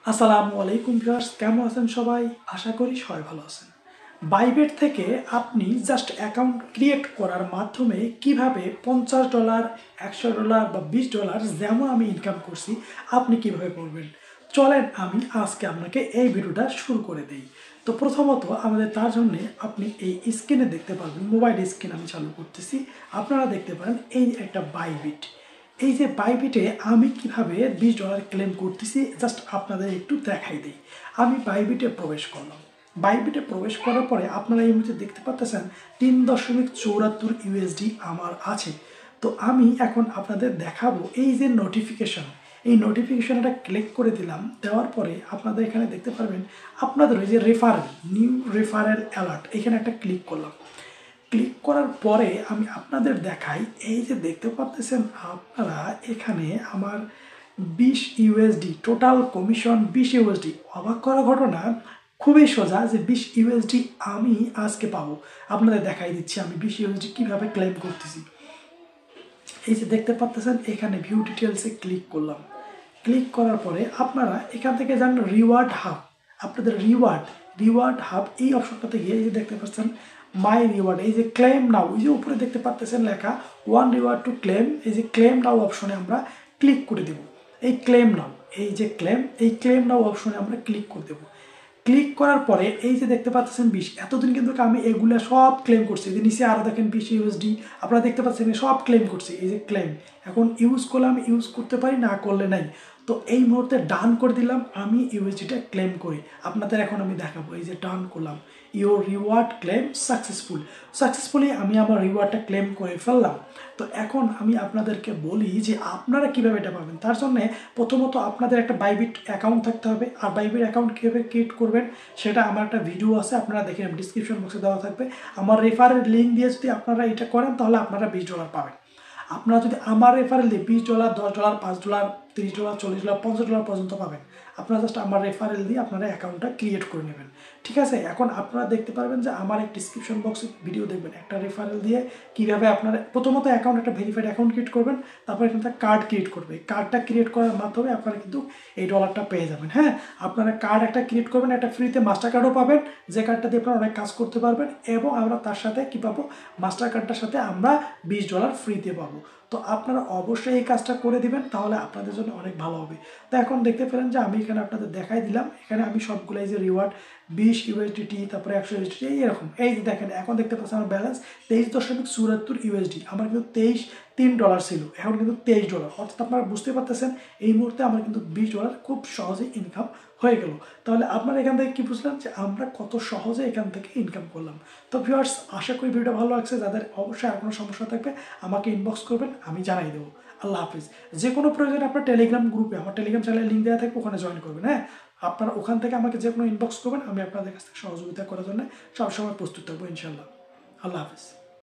আসসালামু আলাইকুম ভিউয়ার্স, কেমন আছেন সবাই? আশা করি সবাই ভালো আছেন। বাইবেট থেকে আপনি জাস্ট অ্যাকাউন্ট ক্রিয়েট করার মাধ্যমে কিভাবে $50, $100 বা $20 যেমন আমি ইনকাম করছি আপনি কিভাবে করবেন, চলেন আমি আজকে আপনাকে এই ভিডিওটা শুরু করে দেই। তো প্রথমত আমাদের তার জন্য আপনি এই স্ক্রিনে দেখতে পারবেন, মোবাইল স্ক্রিন আমি চালু করতেছি। আপনারা দেখতে পারেন এই একটা বাইবিট। এই যে বাইবিটে আমি কিভাবে $20 ক্লেম করতেছি জাস্ট আপনাদের একটু দেখাই দিই। আমি বাইবিটে প্রবেশ করলাম। বাইবিটে প্রবেশ করার পরে আপনারা এই মুহূর্তে দেখতে পাচ্ছেন 3.74 ইউএসডি আমার আছে। তো আমি এখন আপনাদের দেখাবো এই যে নোটিফিকেশন, এই নোটিফিকেশনটা ক্লিক করে দিলাম। দেওয়ার পরে আপনাদের এখানে দেখতে পারবেন আপনাদের ওই যে রেফারেল, নিউ রেফারেল অ্যালার্ট, এখানে একটা ক্লিক করলাম। ক্লিক করার পরে আমি আপনাদের দেখাই, এই যে দেখতে পাচ্ছেন আপনারা এখানে আমার 20 ইউএসডি টোটাল কমিশন, 20 ইউএসডি। অবাক করা ঘটনা, খুবই সোজা যে 20 ইউএসডি আমি আজকে পাবো। আপনাদের দেখাই দিচ্ছি আমি 20 ইউএসডি কীভাবে ক্লেম করতেছি। এই যে দেখতে পাচ্ছেন এখানে ভিউ ডিটেলসে ক্লিক করলাম। ক্লিক করার পরে আপনারা এখান থেকে যান রিওয়ার্ড হাব। আপনাদের রিওয়ার্ড হাব এই অপশনটাতে গিয়ে এই যে দেখতে পাচ্ছেন মাই রিওয়ার্ড, এই যে ক্লেম নাও, এই যে উপরে দেখতে পাচ্ছেন লেখা 1 রিওয়ার্ড টু ক্লেম, এই যে ক্লেম নাও অপশনে আমরা ক্লিক করে দেব। এই ক্লেম নাও, এই যে ক্লেম নাও অপশনে আমরা ক্লিক করে দেবো। ক্লিক করার পরে এই যে দেখতে পাচ্ছেন 20, এতদিন কিন্তু আমি এগুলো সব ক্লেম করছি। যে নিচে আরও দেখেন 20 ইউএসডি আপনারা দেখতে পাচ্ছেন সব ক্লেম করছি। এই যে ক্লেম এখন ইউজ করলে আমি ইউজ করতে পারি, না করলে নাই। তো এই মুহূর্তে ডান করে দিলাম, আমি ইউএসডিটা ক্লেম করি। আপনাদের এখন আমি দেখাবো, এই যে ডান করলাম, ইউর রিওয়ার্ড ক্লেম সাকসেসফুলি আমি আমার রিওয়ার্ডটা ক্লেম করে ফেললাম। তো এখন আমি আপনাদেরকে বলি যে আপনারা কীভাবে এটা পাবেন। তার জন্যে প্রথমত আপনাদের একটা বাইবিট অ্যাকাউন্ট থাকতে হবে। আর বাইবিট অ্যাকাউন্ট কীভাবে ক্রিয়েট করবেন সেটা আমার একটা ভিডিও আছে, আপনারা দেখে নেবেন, ডিসক্রিপশন বক্সে দেওয়া থাকবে। আমার রেফারেল লিঙ্ক দিয়ে যদি আপনারা এটা করেন তাহলে আপনারা $20 পাবেন। আপনারা যদি আমার রেফারেল দিয়ে $20, $10, $5, $30, $40, $50 পর্যন্ত পাবেন। আপনারা জাস্ট আমার রেফারেল দিয়ে আপনারা অ্যাকাউন্টটা ক্রিয়েট করে নেবেন, ঠিক আছে? এখন আপনারা দেখতে পারবেন যে আমার এক ডিসক্রিপশন বক্সে ভিডিও দেখবেন, একটা রেফারেল দিয়ে কীভাবে আপনারা প্রথমত অ্যাকাউন্ট, একটা ভেরিফাইড অ্যাকাউন্ট ক্রিয়েট করবেন, তারপর এখানে একটা কার্ড ক্রিয়েট করবে। কার্ডটা ক্রিয়েট করার মাধ্যমে আপনারা কিন্তু এই ডলারটা পেয়ে যাবেন। হ্যাঁ, আপনারা কার্ড একটা ক্রিয়েট করবেন, একটা ফ্রিতে মাস্টার কার্ডও পাবেন, যে কার্ডটা দিয়ে আপনারা অনেক কাজ করতে পারবেন। এবং আমরা তার সাথে কী পাবো, মাস্টার কার্ডটার সাথে আমরা $20 ফ্রিতে পাবো। তো আপনারা অবশ্যই এই কাজটা করে দিবেন, তাহলে আপনাদের জন্য অনেক ভালো হবে। তো এখন দেখতে পেলেন যে আমি এখানে আপনাদের দেখাই দিলাম, এখানে আমি সবগুলো এই যে রিওয়ার্ড 20 ইউএসডিটি, তারপরে 100 ইউএসডিটি, এইরকম। এই যে দেখেন এখন দেখতে পাচ্ছেন আমার ব্যালেন্স 23.74 ইউএসডি। আমার কিন্তু $3 ছিল, এখন কিন্তু $23। অর্থাৎ আপনারা বুঝতে পারতেছেন এই মুহূর্তে আমার কিন্তু $20 খুব সহজে ইনকাম হয়ে গেল। তাহলে আপনারা এখান থেকে কি বুঝলেন যে আমরা কত সহজে এখান থেকে ইনকাম করলাম। তো ভিউয়ার্স, আশা করি ভিডিওটা ভালো লাগছে। যাদের অবশ্যই আর কোনো সমস্যা থাকবে আমাকে ইনবক্স করবেন, আমি জানাই দেবো। আল্লাহ হাফিজ। যে কোনো প্রয়োজনে আপনার টেলিগ্রাম গ্রুপে, আমার টেলিগ্রাম চ্যানেলের লিঙ্ক দেওয়া থাকবে, ওখানে জয়েন করবেন। হ্যাঁ, আপনারা ওখান থেকে আমাকে যে কোনো ইনবক্স করবেন, আমি আপনাদের কাছ থেকে সহযোগিতা করার জন্য সবসময় প্রস্তুত থাকবো ইনশাল্লাহ। আল্লাহ হাফিজ।